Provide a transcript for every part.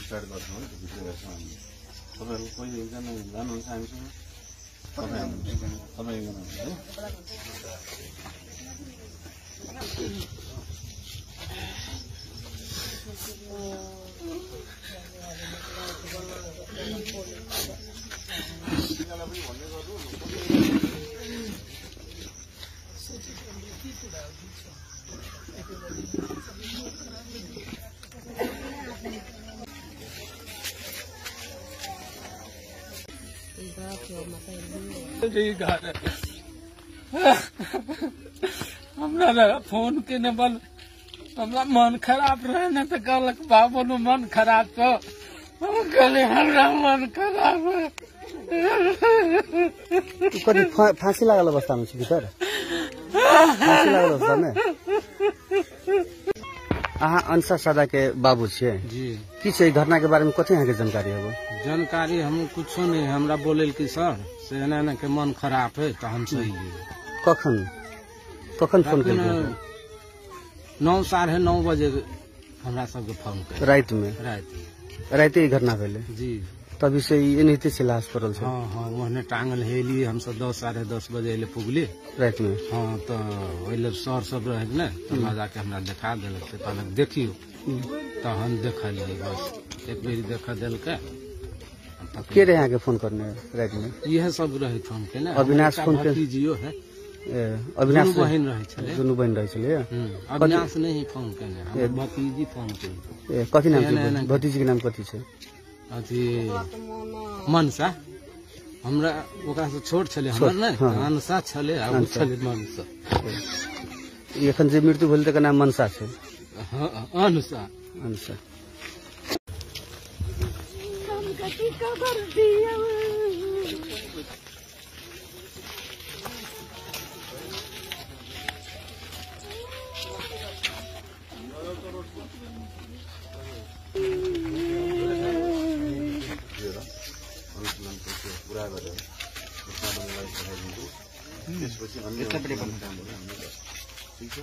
Start गर्छौँ है भित्र गर्छौँ हामी तपाईँहरू कोही एकजना जानुहुन्छ हामीसँग तपाईँ एकजना है हमरा फोन के बल हमरा मन खराब रहे न तो कहलक बाबू नु मन खराब तो हम कहले हमरा मन खराब है। कति फांसी लागल अवस्था में भीतर फांसी लागल अवस्था में अहाँ अंसा सदा के बाबू छे जी की छै घटना के बारे में कथि अहाँ के जानकारी है? जानकारी हम कुछो नहीं हमरा बोले कि सर से एना के मन खराब है तो हम सही कखन फोन कर 9:30 बजे हमरा सबके फोन कर रात में रात ही घटना भेले जी तभी से एनाहिते से लाश पड़ल छै। हाँ हाँ वहने टांगल हेली हम सब 10-10:30 बजे एले पुगली रात में। हाँ तो ओइले सर सब रहे न तो जाके हमरा देखा देलक से कहलक देखियो तो हम देखलिए बस एक बेर देखा देलक के रहे यहाँ के फोन करने रात में यह सब रहे फोन के ना अविनाश फोन के जियो है अविनाश बहन रहे छले दुनू बहन रहे छले अविनाश नहीं फोन केने हम भतीजी फोन केने कथि नाम छै भतीजी के नाम कथि छै? अथी मनसा हमरा ओकरा से छोट छले हमर नै मनसा छले आ उ छले मनसा एखन जे मृत्यु भेल तकर नाम मनसा छै। हां अनुसा अनुसा पुरा गरेर उसमानलाई पठाइदिन्छु त्यसपछि अन्य ठीक छ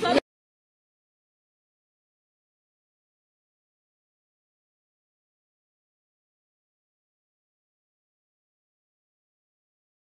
नहीं